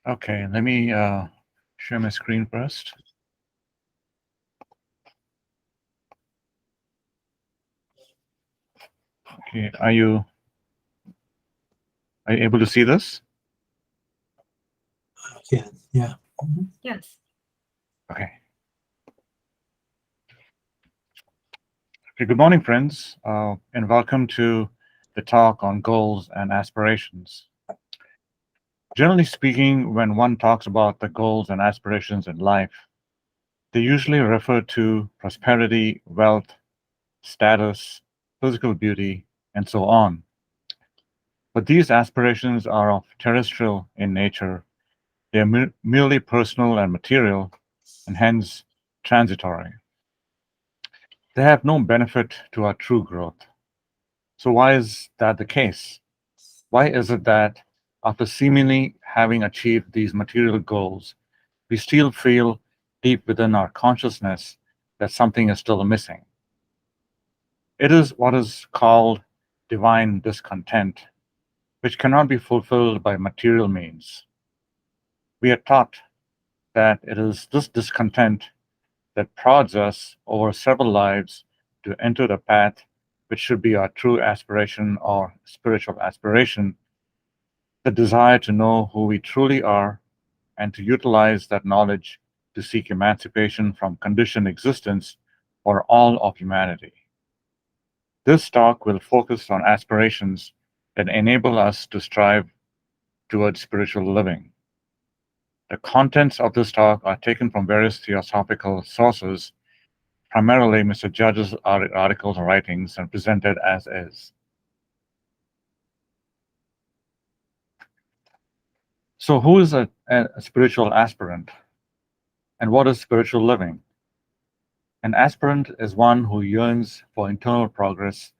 Okay, let me share my screen first. Okay, are you able to see this? Yeah. Yes. Okay. Okay, good morning, friends, and welcome to the talk on goals and aspirations. Generally speaking, when one talks about the goals and aspirations in life, they usually refer to prosperity, wealth, status, physical beauty, and so on. But these aspirations are of terrestrial in nature. They are merely personal and material, and hence transitory. They have no benefit to our true growth. So, why is that the case? Why is it that after seemingly having achieved these material goals, we still feel deep within our consciousness that something is still missing? It is what is called divine discontent, which cannot be fulfilled by material means. We are taught that it is this discontent that prods us over several lives to enter the path which should be our true aspiration or spiritual aspiration, the desire to know who we truly are and to utilize that knowledge to seek emancipation from conditioned existence for all of humanity. This talk will focus on aspirations that enable us to strive towards spiritual living. The contents of this talk are taken from various theosophical sources, primarily Mr. Judge's articles and writings, and presented as is. So, who is a spiritual aspirant, and what is spiritual living? An aspirant is one who yearns for internal progress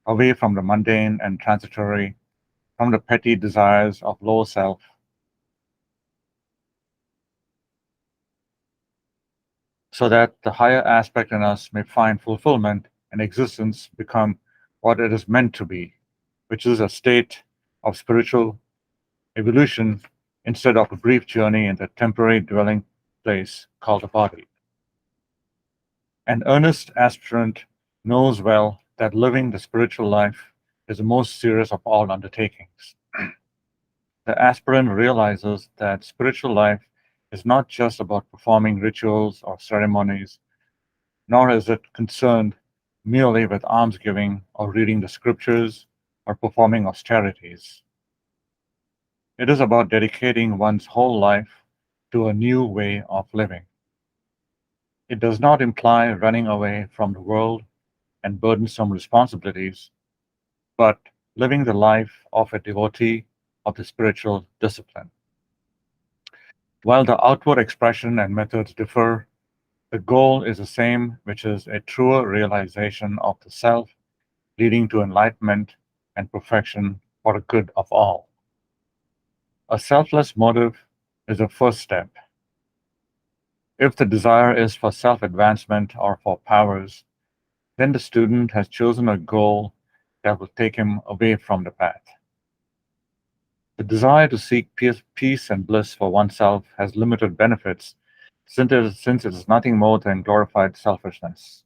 away from the mundane and transitory, from the petty desires of low self, so that the higher aspect in us may find fulfillment and existence become what it is meant to be, which is a state of spiritual evolution instead of a brief journey in the temporary dwelling place called a body. An earnest aspirant knows well that living the spiritual life is the most serious of all undertakings. The aspirant realizes that spiritual life is not just about performing rituals or ceremonies, nor is it concerned merely with almsgiving or reading the scriptures or performing austerities. It is about dedicating one's whole life to a new way of living. It does not imply running away from the world and burdensome responsibilities, but living the life of a devotee of the spiritual discipline. While the outward expression and methods differ, the goal is the same, which is a truer realization of the self, leading to enlightenment and perfection for the good of all. A selfless motive is the first step. If the desire is for self advancement or for powers, then the student has chosen a goal that will take him away from the path. The desire to seek peace and bliss for oneself has limited benefits since it is nothing more than glorified selfishness.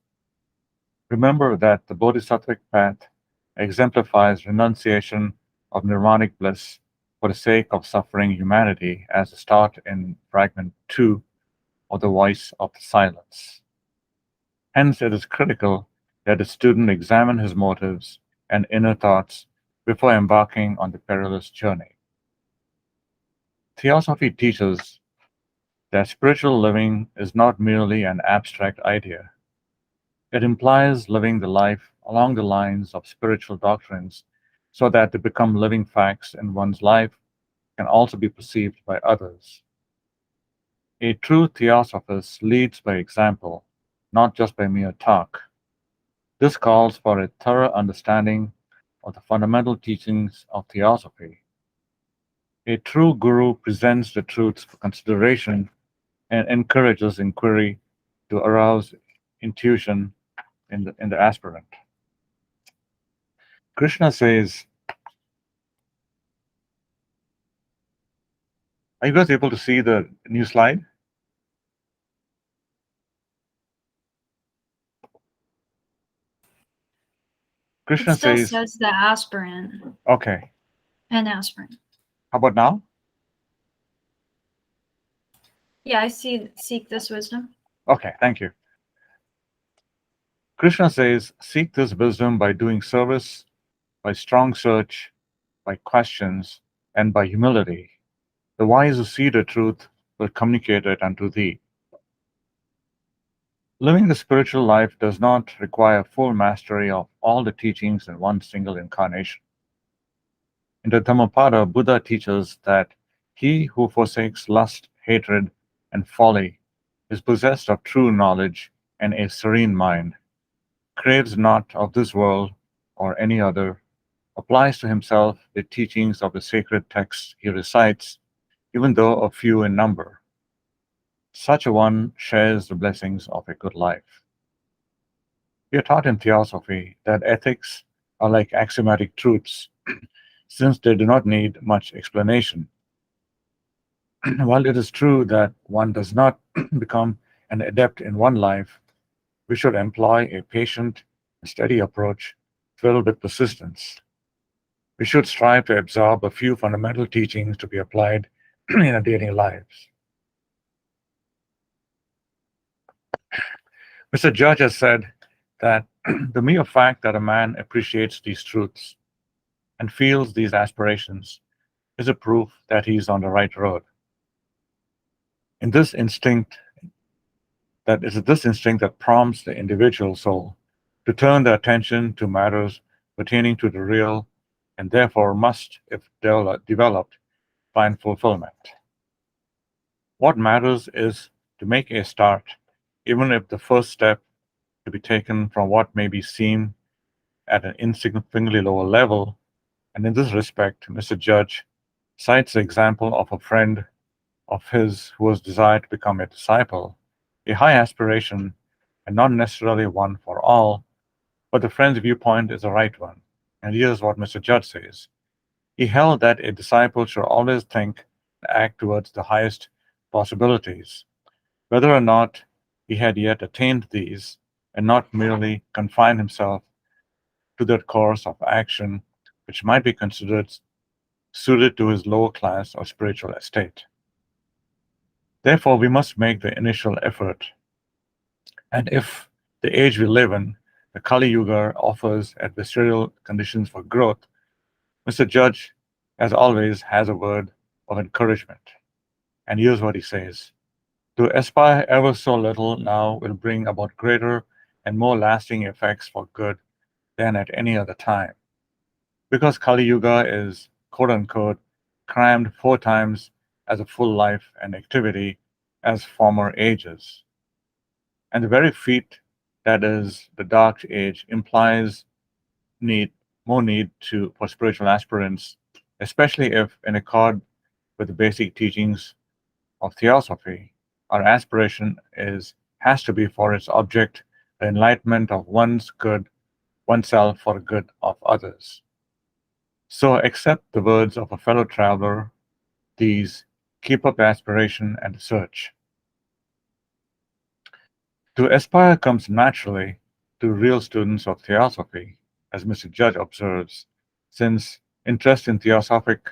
Remember that the Bodhisattvic path exemplifies renunciation of nirvanic bliss for the sake of suffering humanity, as taught in fragment 2 of the Voice of the Silence. Hence, it is critical that the student examine his motives and inner thoughts before embarking on the perilous journey. Theosophy teaches that spiritual living is not merely an abstract idea. It implies living the life along the lines of spiritual doctrines so that they become living facts in one's life can also be perceived by others. A true theosophist leads by example, not just by mere talk. This calls for a thorough understanding of the fundamental teachings of theosophy. A true guru presents the truths for consideration and encourages inquiry to arouse intuition in the aspirant. Krishna says, Are you guys able to see the new slide? Krishna It still says, says the aspirant. okay, An aspirant. how about now? Yeah, I see. Seek this wisdom. Okay, thank you. Krishna says, seek this wisdom by doing service, by strong search, by questions, and by humility. The wise who see the truth will communicate it unto thee. Living the spiritual life does not require full mastery of all the teachings in one single incarnation. In the Dhammapada, Buddha teaches that he who forsakes lust, hatred, and folly is possessed of true knowledge and a serene mind, craves not of this world or any other, applies to himself the teachings of the sacred texts he recites, even though a few in number. Such a one shares the blessings of a good life. We are taught in theosophy that ethics are like axiomatic truths, since they do not need much explanation. While it is true that one does not become an adept in one life, we should employ a patient and steady approach filled with persistence. We should strive to absorb a few fundamental teachings to be applied in our daily lives. Mr. Judge has said that the mere fact that a man appreciates these truths and feels these aspirations is a proof that he is on the right road. In this instinct, that is this instinct that prompts the individual soul to turn their attention to matters pertaining to the real and therefore must, if developed, find fulfillment. What matters is to make a start, even if the first step to be taken from what may be seen at an insignificantly lower level. And in this respect, Mr. Judge cites the example of a friend of his who was desired to become a disciple, a high aspiration and not necessarily one for all, but the friend's viewpoint is the right one. And here's what Mr. Judge says. He held that a disciple should always think and act towards the highest possibilities, whether or not he had yet attained these, and not merely confine himself to that course of action which might be considered suited to his lower class or spiritual estate. Therefore, we must make the initial effort. And if the age we live in, the Kali Yuga, offers adversarial conditions for growth, Mr. Judge, as always, has a word of encouragement. And here's what he says. To aspire ever so little now will bring about greater and more lasting effects for good than at any other time. Because Kali Yuga is, quote unquote, crammed 4 times as a full life and activity as former ages. And the very feat that is the Dark Age implies need more need for spiritual aspirants, especially if in accord with the basic teachings of theosophy, our aspiration has to be for its object the enlightenment of oneself for the good of others. So accept the words of a fellow traveler, these keep up aspiration and search. To aspire comes naturally to real students of theosophy, as Mr. Judge observes, since interest in theosophic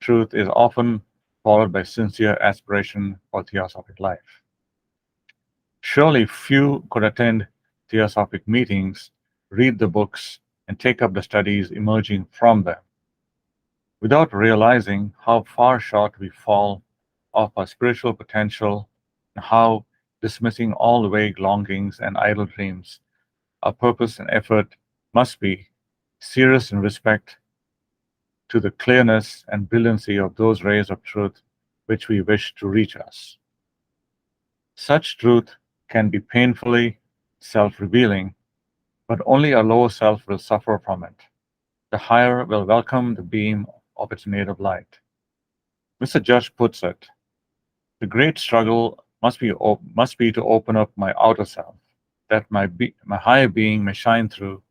truth is often followed by sincere aspiration for theosophic life. Surely few could attend theosophic meetings, read the books, and take up the studies emerging from them, without realizing how far short we fall of our spiritual potential and how, dismissing all vague longings and idle dreams, our purpose and effort must be serious in respect to the clearness and brilliancy of those rays of truth which we wish to reach us. Such truth can be painfully self revealing, but only a lower self will suffer from it. The higher will welcome the beam of its native light. Mr. Judge puts it, the great struggle must be to open up my outer self, that my higher being may shine through,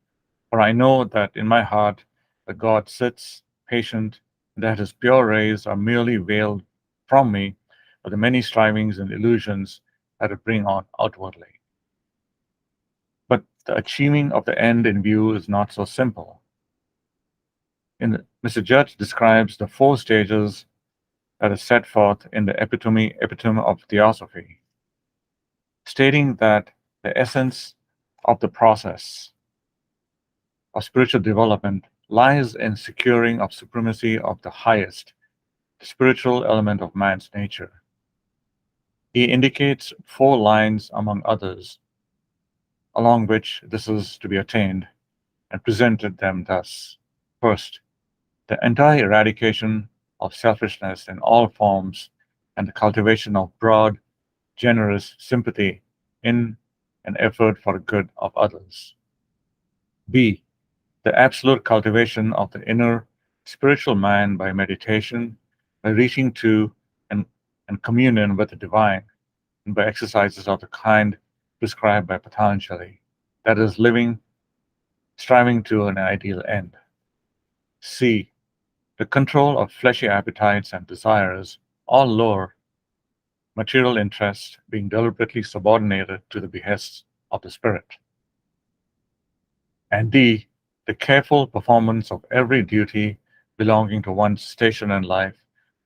for I know that in my heart the God sits patient, and that his pure rays are merely veiled from me of the many strivings and illusions that it bring on outwardly. But the achieving of the end in view is not so simple. Mr. Judge describes the 4 stages that is set forth in the epitome of theosophy, stating that the essence of the process of spiritual development lies in securing of supremacy of the highest, the spiritual element of man's nature. He indicates 4 lines among others, along which this is to be attained, and presented them thus. First, the entire eradication of selfishness in all forms and the cultivation of broad, generous sympathy in an effort for the good of others. B. The absolute cultivation of the inner spiritual man by meditation, by reaching to and communion with the divine, and by exercises of the kind prescribed by Patanjali, that is, striving to an ideal end. C. The control of fleshy appetites and desires, all lower, material interests being deliberately subordinated to the behests of the spirit. And D. The careful performance of every duty belonging to one's station in life,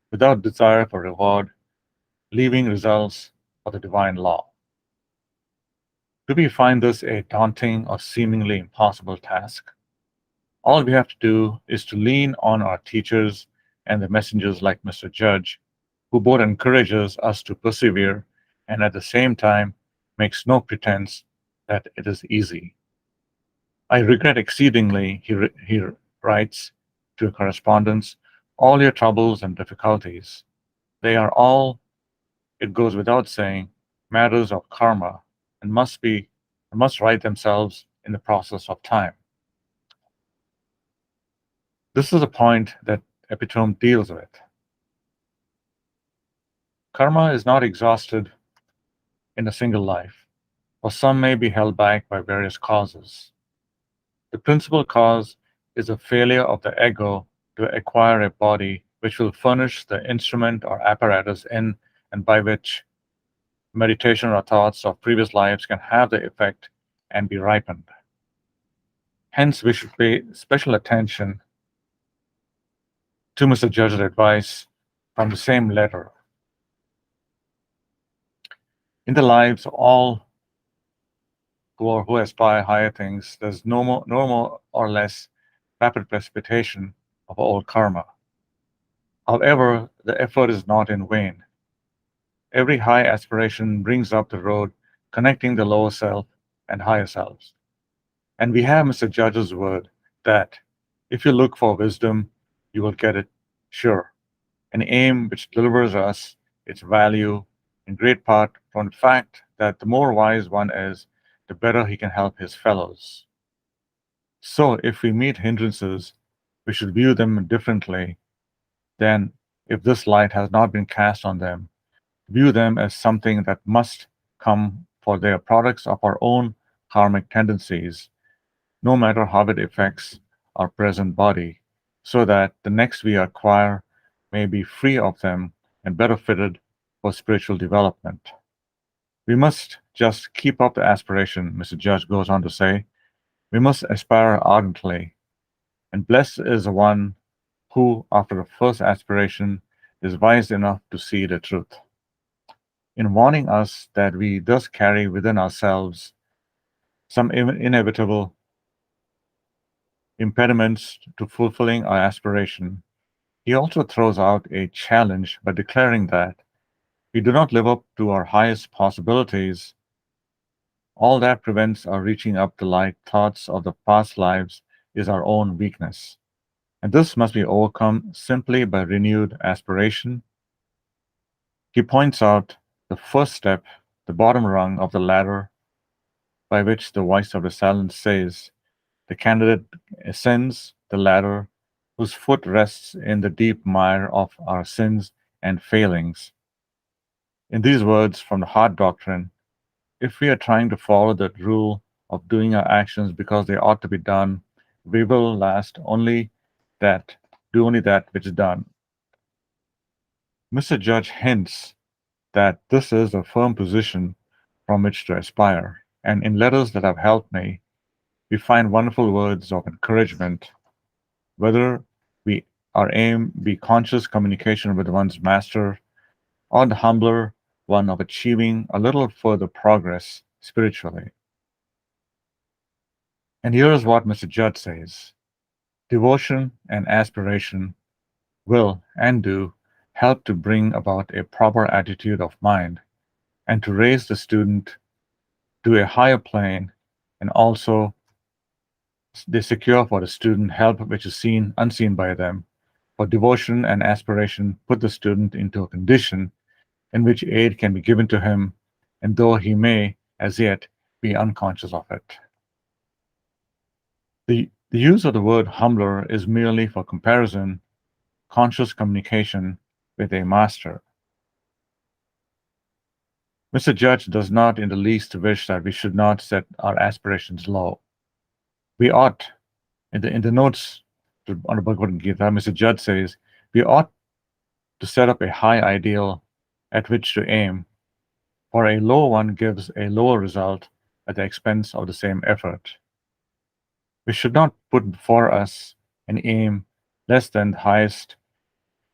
without desire for reward, leaving results for the divine law. Do we find this a daunting or seemingly impossible task? All we have to do is to lean on our teachers and the messengers like Mr. Judge, who both encourages us to persevere and at the same time makes no pretense that it is easy. I regret exceedingly, he writes to a correspondence, all your troubles and difficulties. They are all, it goes without saying, matters of karma and must right themselves in the process of time. This is a point that epitome deals with. Karma is not exhausted in a single life, for some may be held back by various causes. The principal cause is a failure of the ego to acquire a body which will furnish the instrument or apparatus in and by which meditation or thoughts of previous lives can have the effect and be ripened. Hence, we should pay special attention to Mr. Judge's advice from the same letter. In the lives of all who aspire higher things, there's no more or less rapid precipitation of all karma. However, the effort is not in vain. Every high aspiration brings up the road connecting the lower self and higher selves. And we have Mr. Judge's word that if you look for wisdom, you will get it sure. An aim which delivers us its value in great part from the fact that the more wise one is, the better he can help his fellows. So if we meet hindrances, we should view them differently than if this light has not been cast on them. View them as something that must come, for they are products of our own karmic tendencies, no matter how it affects our present body, so that the next we acquire may be free of them and better fitted for spiritual development. We must just keep up the aspiration, Mr. Judge goes on to say. We must aspire ardently, and blessed is the one who, after the first aspiration, is wise enough to see the truth. In warning us that we thus carry within ourselves some inevitable impediments to fulfilling our aspiration, he also throws out a challenge by declaring that we do not live up to our highest possibilities. All that prevents our reaching up the light thoughts of the past lives is our own weakness. And this must be overcome simply by renewed aspiration. He points out the first step, the bottom rung of the ladder, by which the voice of the silence says, the candidate ascends the ladder whose foot rests in the deep mire of our sins and failings. In these words from the heart doctrine, if we are trying to follow that rule of doing our actions because they ought to be done, we will do only that which is done. Mr. Judge hints that this is a firm position from which to aspire, and in letters that have helped me, we find wonderful words of encouragement, whether we our aim be conscious communication with one's master or the humbler one of achieving a little further progress spiritually. And here is what Mr. Judd says: devotion and aspiration will and do help to bring about a proper attitude of mind and to raise the student to a higher plane, and also they secure for the student help which is seen unseen by them. For devotion and aspiration put the student into a condition in which aid can be given to him, and though he may as yet be unconscious of it. The use of the word humbler is merely for comparison, conscious communication with a master. Mr. Judge does not in the least wish that we should not set our aspirations low. We ought, in the notes on the Bhagavad Gita, Mr. Judge says, we ought to set up a high ideal at which to aim, for a low one gives a lower result at the expense of the same effort. We should not put before us an aim less than the highest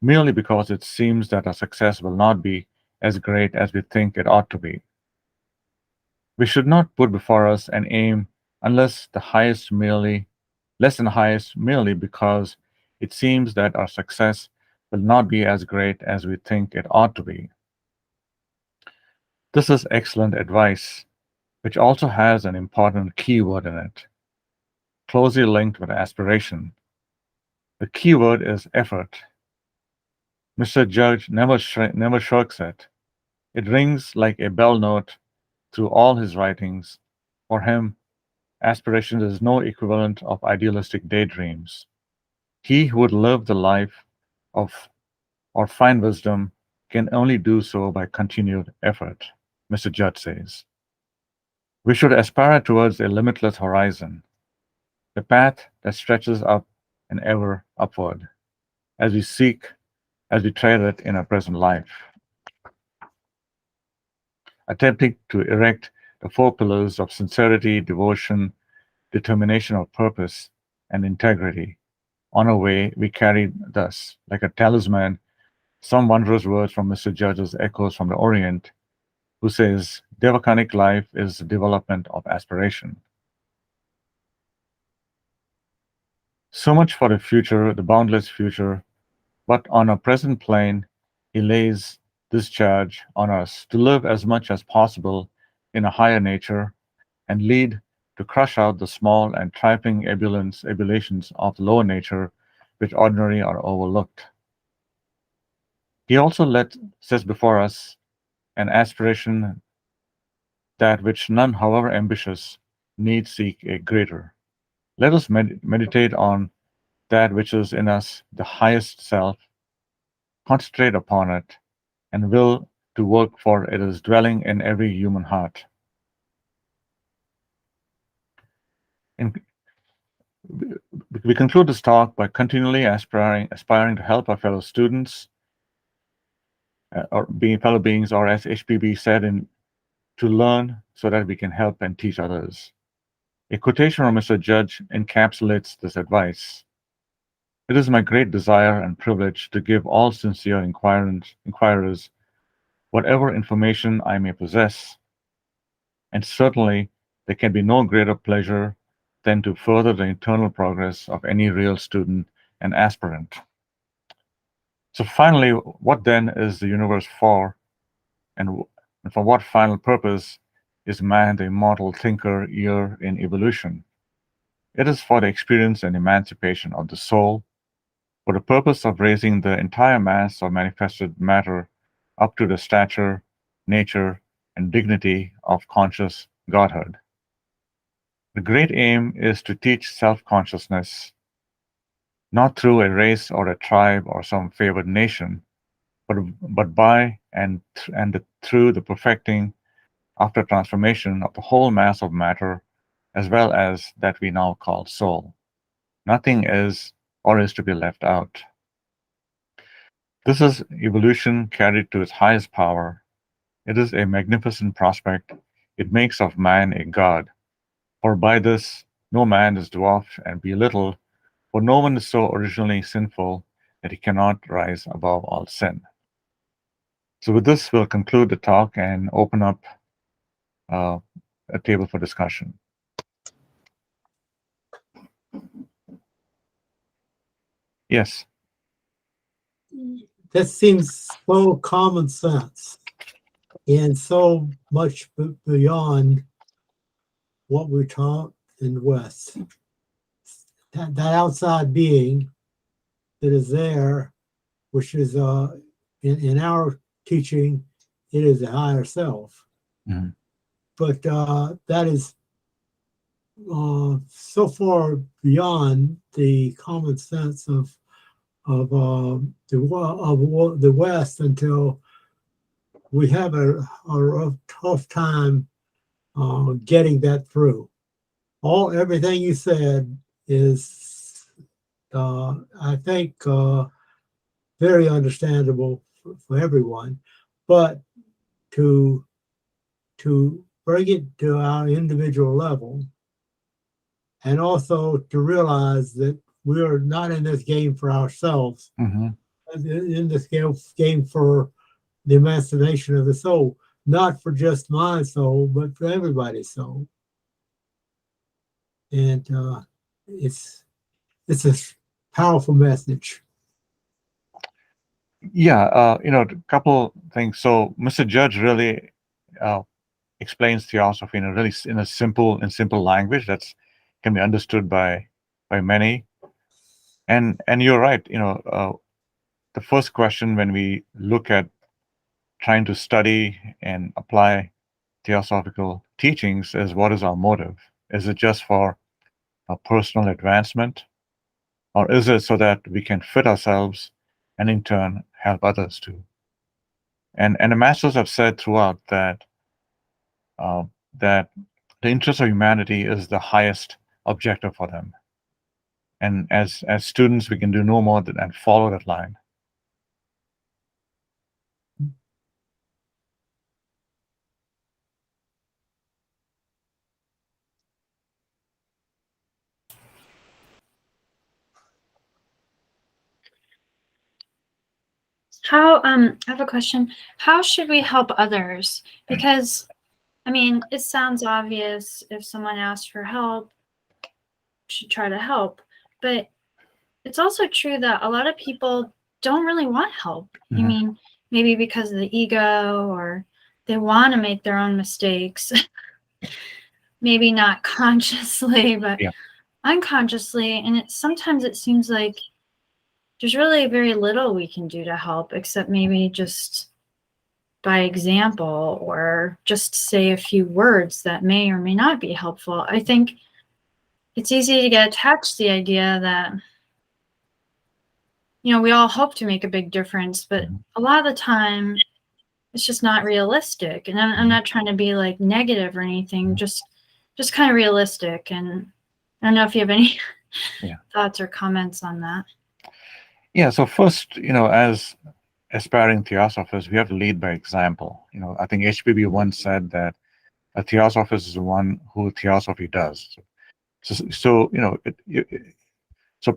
merely because it seems that our success will not be as great as we think it ought to be. We should not put before us an aim unless the highest merely less than the highest merely because it seems that our success will not be as great as we think it ought to be. This is excellent advice, which also has an important key word in it, closely linked with aspiration. The key word is effort. Mr. Judge never shirks it. It rings like a bell note through all his writings. For him, aspiration is no equivalent of idealistic daydreams. He who would live the life of or find wisdom can only do so by continued effort, Mr. Judd says. We should aspire towards a limitless horizon, the path that stretches up and ever upward, as we tread it in our present life, attempting to erect the four pillars of sincerity, devotion, determination of purpose, and integrity. On our way, we carry thus, like a talisman, some wondrous words from Mr. Judge's Echoes from the Orient, who says, Devacanic life is the development of aspiration. So much for the future, the boundless future, but on our present plane, he lays this charge on us to live as much as possible in a higher nature and lead to crush out the small and trifling ebullitions of the lower nature which ordinarily are overlooked. He also sets before us an aspiration that which none, however ambitious, need seek a greater. Let us meditate on that which is in us, the highest self, concentrate upon it, and will to work for it is dwelling in every human heart. In, we conclude this talk by continually aspiring to help our fellow students, or being fellow beings, or as HPB said, to learn so that we can help and teach others. A quotation from Mr. Judge encapsulates this advice. It is my great desire and privilege to give all sincere inquirers whatever information I may possess, and certainly there can be no greater pleasure than to further the internal progress of any real student and aspirant. So finally, what then is the universe for, and for what final purpose is man the immortal thinker here in evolution? It is for the experience and emancipation of the soul, for the purpose of raising the entire mass of manifested matter up to the stature, nature, and dignity of conscious Godhood. The great aim is to teach self-consciousness, not through a race or a tribe or some favored nation, but by and through the perfecting after transformation of the whole mass of matter, as well as that we now call soul. Nothing is or is to be left out. This is evolution carried to its highest power. It is a magnificent prospect. It makes of man a god. For by this no man is dwarfed and belittled, for no one is so originally sinful that he cannot rise above all sin. So with this, we'll conclude the talk and open up a table for discussion. Yes. That seems so common sense and so much beyond what we're taught in the West. That outside being that is there, which is in our teaching, it is a higher self. Mm-hmm. But that is so far beyond the common sense of the West until we have a tough time getting that through. Everything you said is, I think, very understandable for everyone, but to bring it to our individual level, and also to realize that we're not in this game for ourselves, Mm-hmm. in this game for the emancipation of the soul, not for just my soul, but for everybody's soul. And it's a powerful message. Yeah, a couple things. So Mr. Judge really explains theosophy in a simple language that's can be understood by many. And you're right. The first question when we look at trying to study and apply theosophical teachings is, what is our motive? Is it just for a personal advancement, or is it so that we can fit ourselves and in turn help others too? And the masters have said throughout that that the interest of humanity is the highest objective for them. And as students, we can do no more than follow that line. I have a question. How should we help others? Because, I mean, it sounds obvious if someone asks for help, we should try to help. But it's also true that a lot of people don't really want help. Mm-hmm. I mean, maybe because of the ego, or they want to make their own mistakes. Maybe not consciously, but unconsciously. And sometimes it seems like there's really very little we can do to help, except maybe just by example, or just say a few words that may or may not be helpful. I think it's easy to get attached to the idea that, we all hope to make a big difference, but a lot of the time it's just not realistic. And I'm not trying to be like negative or anything, just kind of realistic. And I don't know if you have any thoughts or comments on that. Yeah, so first, as aspiring theosophers, we have to lead by example. I think HPB once said that a theosophist is the one who theosophy does. So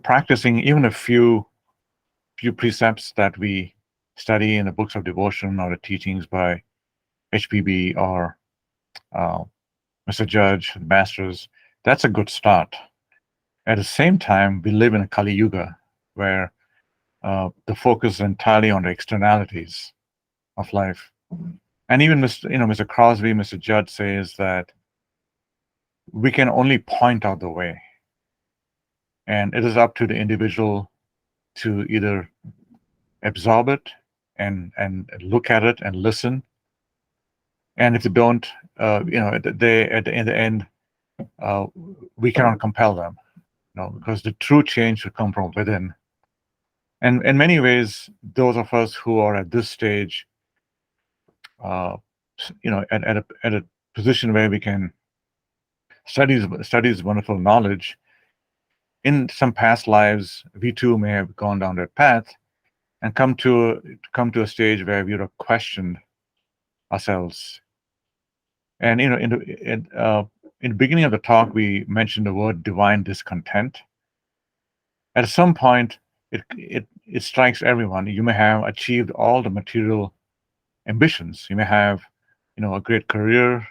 practicing even a few precepts that we study in the books of devotion or the teachings by HPB or Mr. Judge, the masters, that's a good start. At the same time, we live in a Kali Yuga where the focus is entirely on the externalities of life. And even Mr. Crosby, Mr. Judd says that we can only point out the way. And it is up to the individual to either absorb it and look at it and listen. And if they don't, in the end, we cannot compel them, because the true change should come from within. And in many ways, those of us who are at this stage, at a position where we can study this wonderful knowledge, in some past lives, we too may have gone down that path, and come to a stage where we would have questioned ourselves. And in the beginning of the talk, we mentioned the word divine discontent. At some point, it strikes everyone. You may have achieved all the material ambitions. You may have, a great career,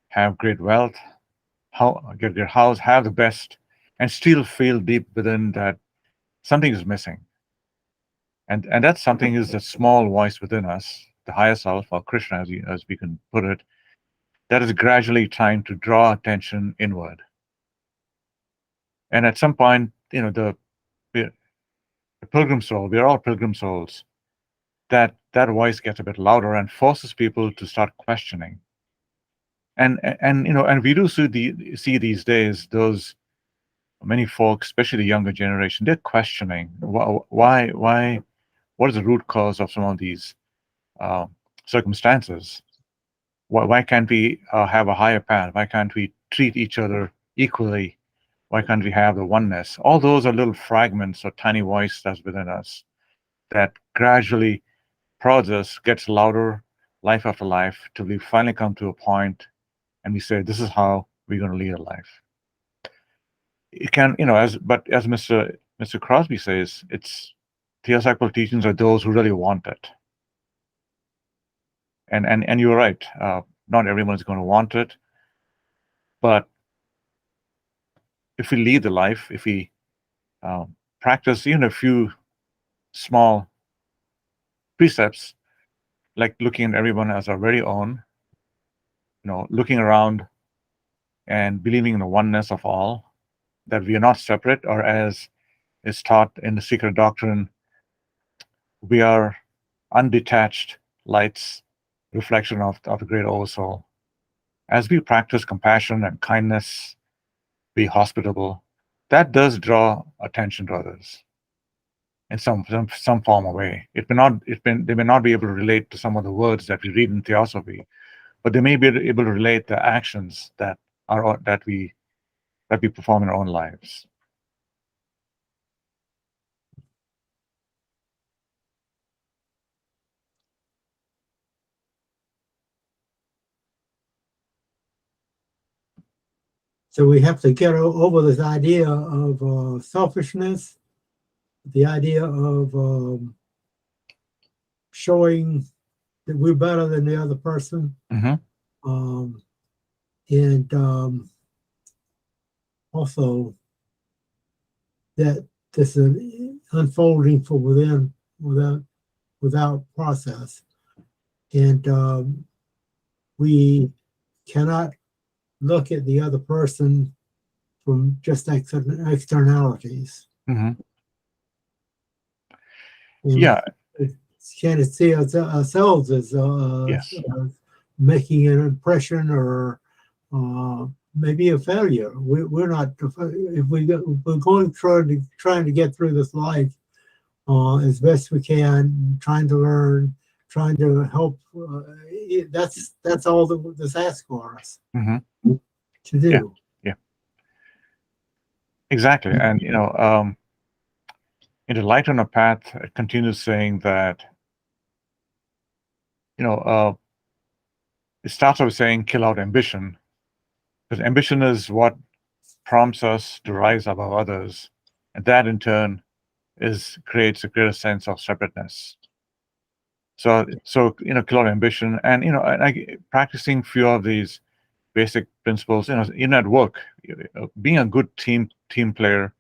have great wealth, get your house, have the best, and still feel deep within that something is missing. And that something is a small voice within us, the higher self, or Krishna, as we can put it, that is gradually trying to draw attention inward. And at some point, the pilgrim soul, we are all pilgrim souls, that voice gets a bit louder and forces people to start questioning. And we do see these days those many folks, especially the younger generation, they're questioning why what is the root cause of some of these circumstances. Why can't we have a higher path? Why can't we treat each other equally? Why can't we have the oneness? All those are little fragments or tiny voice that's within us that gradually prods us, gets louder life after life, till we finally come to a point and we say, this is how we're going to lead a life. It can, as Mr. Crosby says, it's theosophical teachings are those who really want it. And you're right. Not everyone's going to want it, but if we lead the life, if we practice even a few small precepts, like looking at everyone as our very own, looking around and believing in the oneness of all, that we are not separate, or as is taught in the secret doctrine, we are undetached lights, reflection of the great oversoul. As we practice compassion and kindness, be hospitable, that does draw attention to others in some form or way. They may not be able to relate to some of the words that we read in theosophy, but they may be able to relate the actions that we perform in our own lives. So we have to get over this idea of selfishness, the idea of showing that we're better than the other person, Mm-hmm. and also that this is unfolding from within without process, and we cannot look at the other person from just externalities. Mm-hmm. And Yeah. Can't see ourselves as Yes. making an impression or maybe a failure. We're not. If we're going trying to get through this life as best we can, trying to learn, trying to help. That's all this asks for us to do. Yeah. Exactly. And in the Light on a Path, it continues saying that it starts off saying kill out ambition, because ambition is what prompts us to rise above others, and that in turn creates a greater sense of separateness. So kill out ambition, and practicing few of these basic principles. Even at work, being a good team player.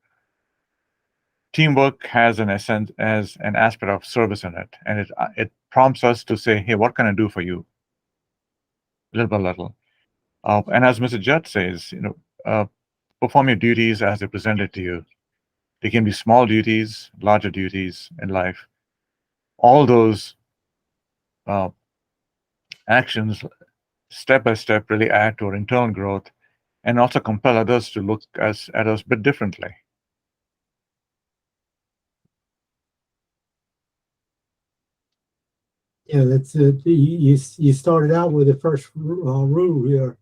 Teamwork has an essence, as an aspect of service in it, and it prompts us to say, hey, what can I do for you? Little by little. And as Mr. Judd says, perform your duties as they're presented to you. They can be small duties, larger duties in life. All those actions, step by step, really add to our internal growth and also compel others to look at us a bit differently. Yeah, that's it. You started out with the first rule here: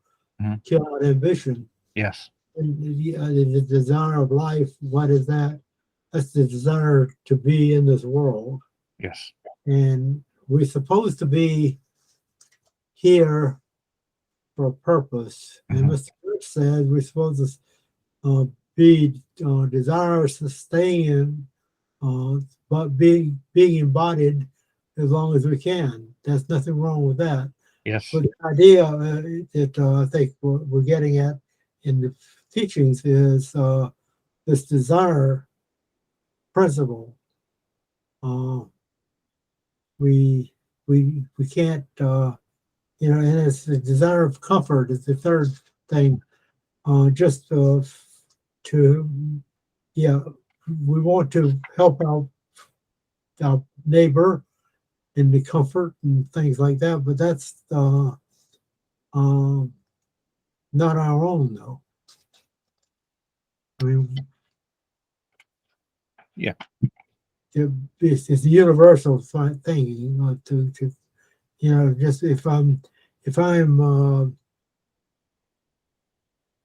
kill out ambition. Yes. And the desire of life. What is that? That's the desire to be in this world. Yes. And we're supposed to be here for a purpose. And Mr. Church said we're supposed to be desirous of staying, but being embodied as long as we can. There's nothing wrong with that. Yes. But the idea that I think we're getting at in the teachings is this desire principle. We can't, and it's the desire of comfort is the third thing. Just to, we want to help out our neighbor in the comfort and things like that, but that's not our own, though. I mean, Yeah. It's a universal thing, just if I'm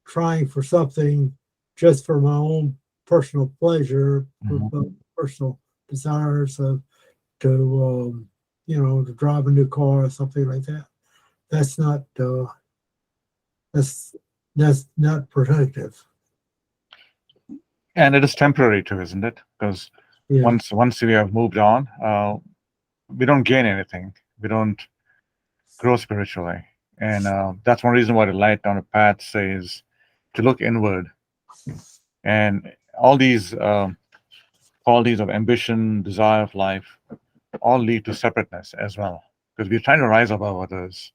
trying for something just for my own personal pleasure, personal desires to drive a new car or something like that. That's not not productive. And it is temporary too, isn't it? Because once we have moved on, we don't gain anything. We don't grow spiritually. And that's one reason why the light on the path says to look inward. And all these qualities of ambition, desire of life, all lead to separateness as well. Because we're trying to rise above others,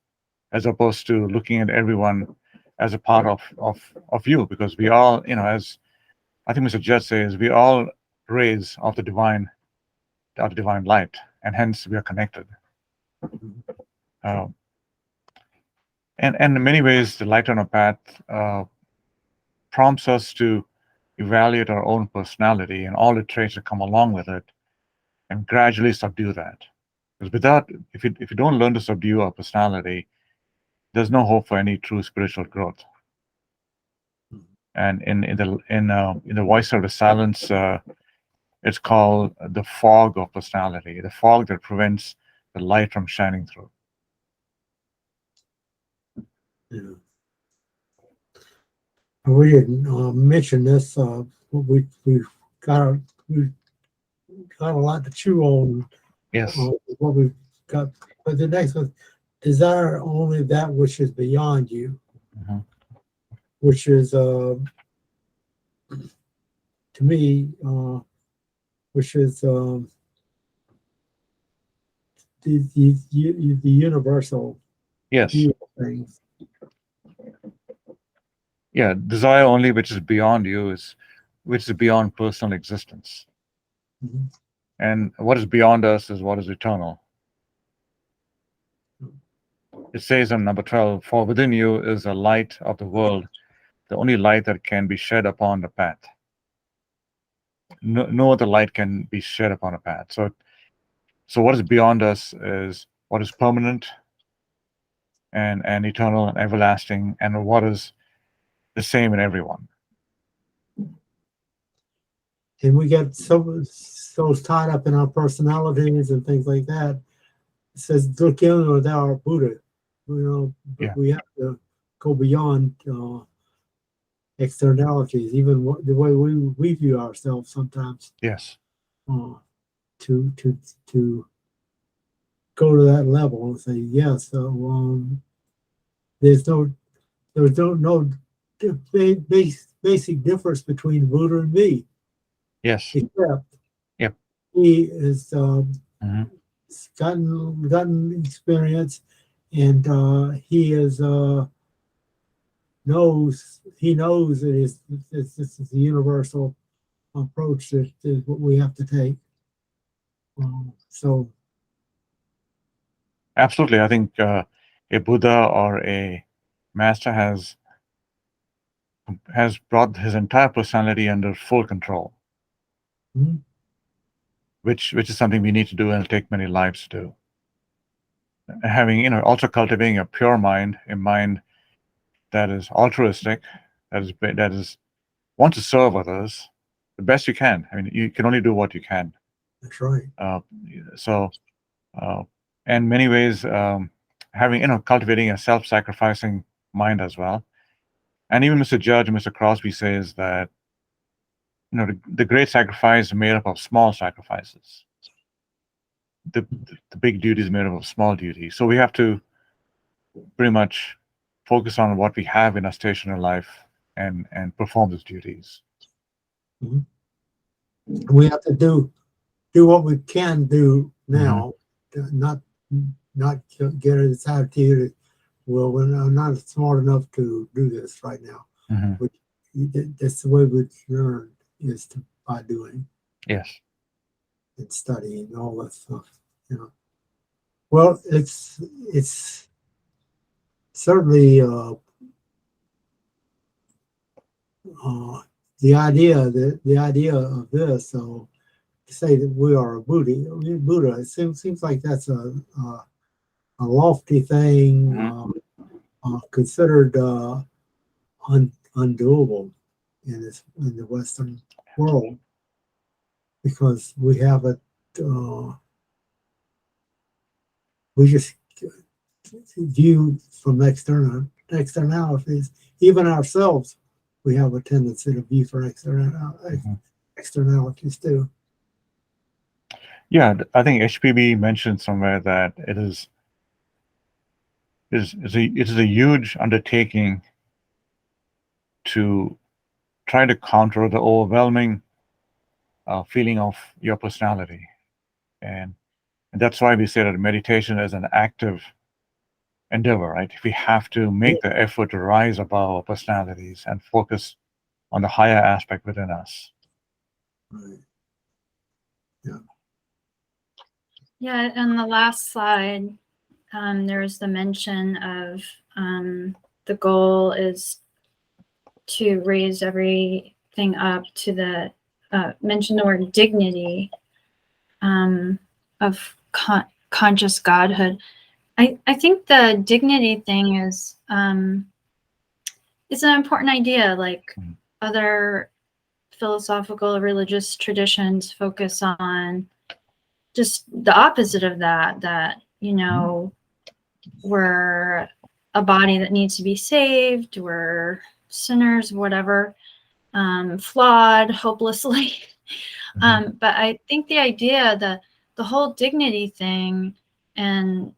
as opposed to looking at everyone as a part of you. Because we all, as I think Mr. Judge says, we all rays of the divine light, and hence we are connected. And in many ways, the light on a path prompts us to evaluate our own personality and all the traits that come along with it, and gradually subdue that. Because if you don't learn to subdue our personality, there's no hope for any true spiritual growth. And in the voice of the silence, it's called the fog of personality, the fog that prevents the light from shining through. Yeah. We didn't mention this. We've got a lot to chew on. Yes. What we've got, but the next one, desire only that which is beyond you, which is to me, which is the universal view of things. Yeah, desire only which is beyond you which is beyond personal existence. And what is beyond us is what is eternal. It says in number 12, for within you is a light of the world, the only light that can be shed upon the path. No other light can be shed upon a path. So what is beyond us is what is permanent and eternal and everlasting, and what is the same in everyone. And we get so tied up in our personalities and things like that. It says, look in with our Buddha. We have to go beyond externalities, even the way we view ourselves sometimes. Yes. To go to that level and say, yes. There's no basic difference between Buddha and me. Yes. Except he is gotten experience, and he is knows that this is the universal approach that is what we have to take. So absolutely, I think a Buddha or a master has brought his entire personality under full control, which is something we need to do, and it'll take many lives to do. Having, also cultivating a pure mind, a mind that is altruistic, that is wants to serve others the best you can. I mean, you can only do what you can. That's right. So, in many ways, having cultivating a self-sacrificing mind as well. And even Mr. Judge, Mr. Crosby says that the great sacrifice is made up of small sacrifices. The big duty is made up of small duties. So we have to pretty much focus on what we have in our station in life and perform those duties. We have to do what we can do now, not get this attitude. Well, we're not smart enough to do this right now. That's the way we learn, is by doing. Yes. And studying and all that stuff. Well, it's certainly the idea of this. So to say that we are a Buddha, it seems like that's a lofty thing, considered undoable in the Western world, because we have it. We just view from externalities. Even ourselves, we have a tendency to view for externalities too. Yeah, I think HPB mentioned somewhere that it is a huge undertaking to try to counter the overwhelming feeling of your personality, and that's why we say that meditation is an active endeavor, right? We have to make the effort to rise above our personalities and focus on the higher aspect within us. Right. Yeah. Yeah, on the last slide, there's the mention of the goal is to raise everything up to the mention the word dignity of conscious godhood. I think the dignity thing is it's an important idea. Like other philosophical, religious traditions focus on just the opposite of that, we're a body that needs to be saved, we're sinners, whatever, flawed hopelessly. But I think the idea, the whole dignity thing, and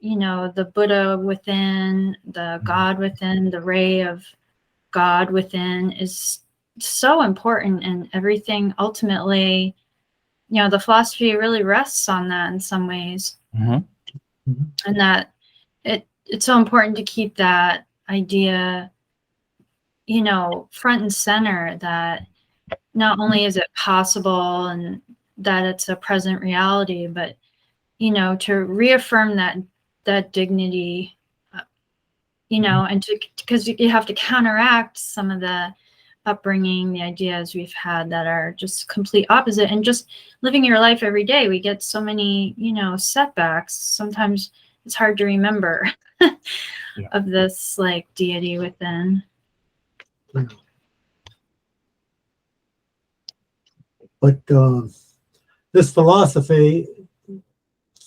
the Buddha within, the God within, the ray of God within is so important, and everything ultimately, the philosophy really rests on that in some ways. And that it's so important to keep that idea, front and center, that not only is it possible and that it's a present reality, but, to reaffirm that dignity, and because you have to counteract some of the upbringing, the ideas we've had that are just complete opposite. And just living your life every day, we get so many, setbacks. Sometimes it's hard to remember of this like deity within. But this philosophy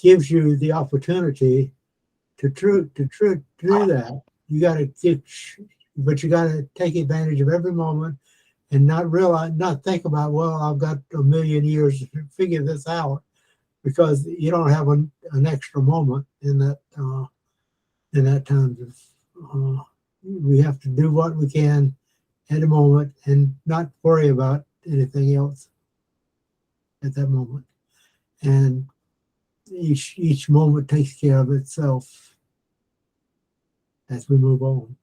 gives you the opportunity to do that. You got to take advantage of every moment and not think about, well, I've got a million years to figure this out, because you don't have an extra moment in that time. We have to do what we can at a moment and not worry about anything else at that moment. And each moment takes care of itself as we move on.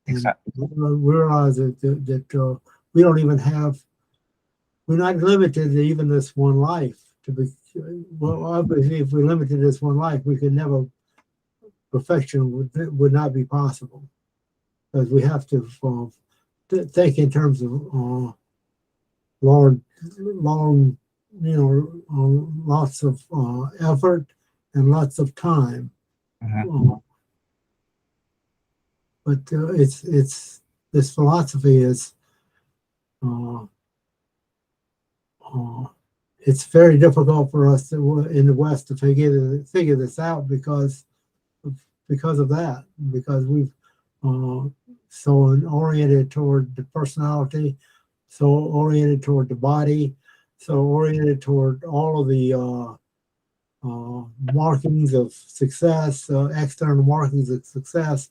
Exactly. And realize that we don't even we're not limited to even this one life. Obviously, if we limited this one life, we could never, perfection would not be possible, because we have to think in terms of long, lots of effort and lots of time. But it's this philosophy is it's very difficult for us in the West to figure this out because of that, because we've so oriented toward the personality, so oriented toward the body, so oriented toward all of the markings of success, external markings of success.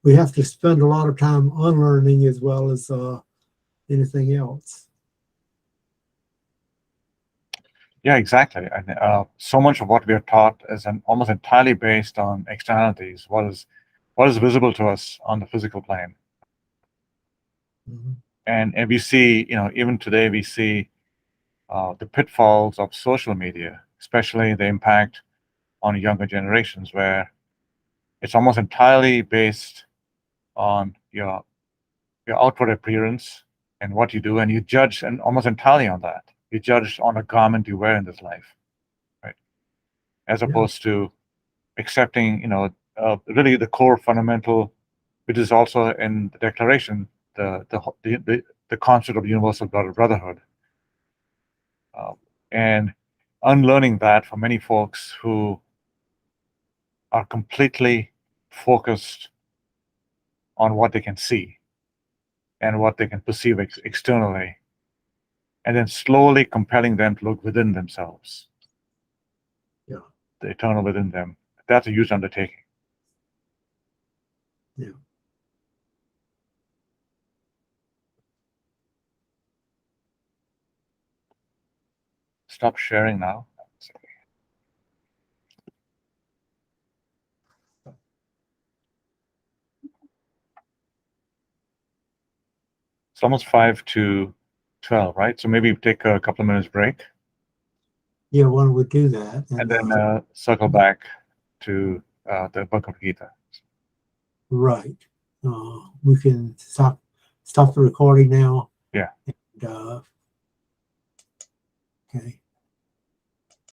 We have to spend a lot of time unlearning as well as anything else. Yeah, exactly. And so much of what we are taught is almost entirely based on externalities. What is visible to us on the physical plane. Mm-hmm. And we see, even today we see the pitfalls of social media, especially the impact on younger generations, where it's almost entirely based on your outward appearance and what you do, and you judge and almost entirely on that. You judge on a garment you wear in this life, right? As opposed to accepting, really the core fundamental, which is also in the Declaration, the concept of universal brotherhood, and unlearning that for many folks who are completely focused on what they can see and what they can perceive externally, and then slowly compelling them to look within themselves. Yeah. The eternal within them. That's a huge undertaking. Yeah. Stop sharing now. It's almost 5 to 12, right? So maybe take a couple of minutes break. Yeah, why don't we do that? And then circle back to the Bhagavad Gita. Right. We can stop the recording now. Yeah. And, okay.